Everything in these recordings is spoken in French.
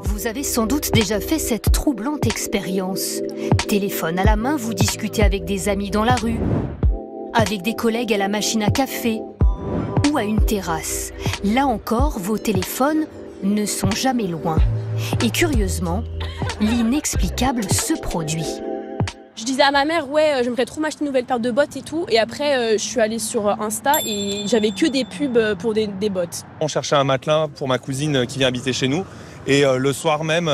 Vous avez sans doute déjà fait cette troublante expérience. Téléphone à la main, vous discutez avec des amis dans la rue, avec des collègues à la machine à café ou à une terrasse. Là encore, vos téléphones ne sont jamais loin. Et curieusement, l'inexplicable se produit. Je disais à ma mère, ouais, j'aimerais trop m'acheter une nouvelle paire de bottes et tout. Et après, je suis allée sur Insta et j'avais que des pubs pour des bottes. On cherchait un matelas pour ma cousine qui vient habiter chez nous. Et le soir même,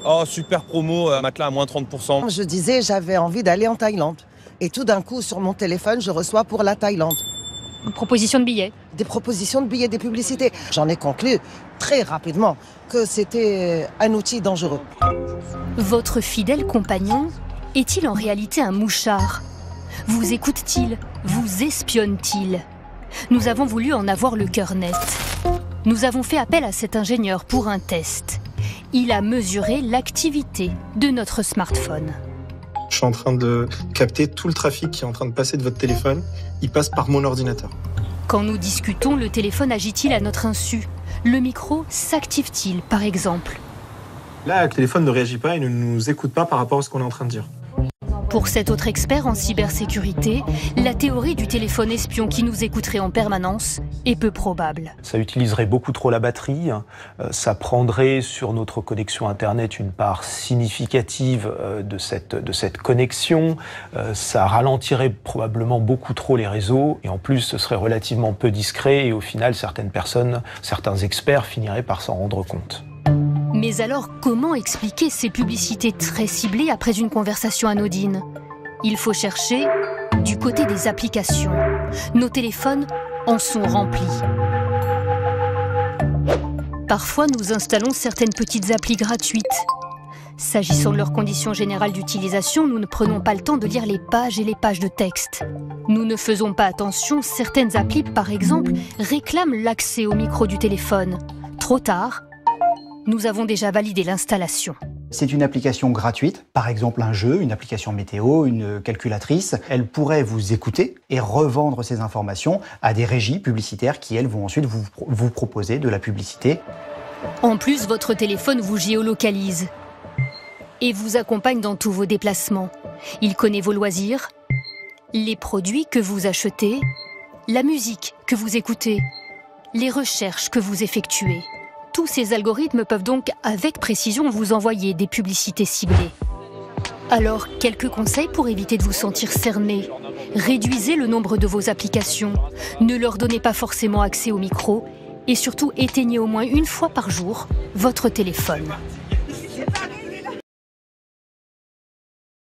oh super promo, matelas à moins 30%. Je disais, j'avais envie d'aller en Thaïlande. Et tout d'un coup, sur mon téléphone, je reçois pour la Thaïlande. Une proposition de billets. Des propositions de billets, des publicités. J'en ai conclu très rapidement que c'était un outil dangereux. Votre fidèle compagnon est-il en réalité un mouchard? Vous écoute-t-il? Vous espionne-t-il? Nous avons voulu en avoir le cœur net. Nous avons fait appel à cet ingénieur pour un test. Il a mesuré l'activité de notre smartphone. Je suis en train de capter tout le trafic qui est en train de passer de votre téléphone. Il passe par mon ordinateur. Quand nous discutons, le téléphone agit-il à notre insu? Le micro s'active-t-il, par exemple? Là, le téléphone ne réagit pas et ne nous écoute pas par rapport à ce qu'on est en train de dire. Pour cet autre expert en cybersécurité, la théorie du téléphone espion qui nous écouterait en permanence est peu probable. Ça utiliserait beaucoup trop la batterie, ça prendrait sur notre connexion Internet une part significative de cette connexion, ça ralentirait probablement beaucoup trop les réseaux et en plus ce serait relativement peu discret et au final certaines personnes, certains experts finiraient par s'en rendre compte. Mais alors, comment expliquer ces publicités très ciblées après une conversation anodine? Il faut chercher du côté des applications. Nos téléphones en sont remplis. Parfois, nous installons certaines petites applis gratuites. S'agissant de leurs conditions générales d'utilisation, nous ne prenons pas le temps de lire les pages et les pages de texte. Nous ne faisons pas attention, certaines applis, par exemple, réclament l'accès au micro du téléphone. Trop tard, nous avons déjà validé l'installation. C'est une application gratuite, par exemple un jeu, une application météo, une calculatrice. Elle pourrait vous écouter et revendre ces informations à des régies publicitaires qui, elles, vont ensuite vous proposer de la publicité. En plus, votre téléphone vous géolocalise et vous accompagne dans tous vos déplacements. Il connaît vos loisirs, les produits que vous achetez, la musique que vous écoutez, les recherches que vous effectuez. Tous ces algorithmes peuvent donc, avec précision, vous envoyer des publicités ciblées. Alors, quelques conseils pour éviter de vous sentir cerné. Réduisez le nombre de vos applications. Ne leur donnez pas forcément accès au micro. Et surtout, éteignez au moins une fois par jour votre téléphone.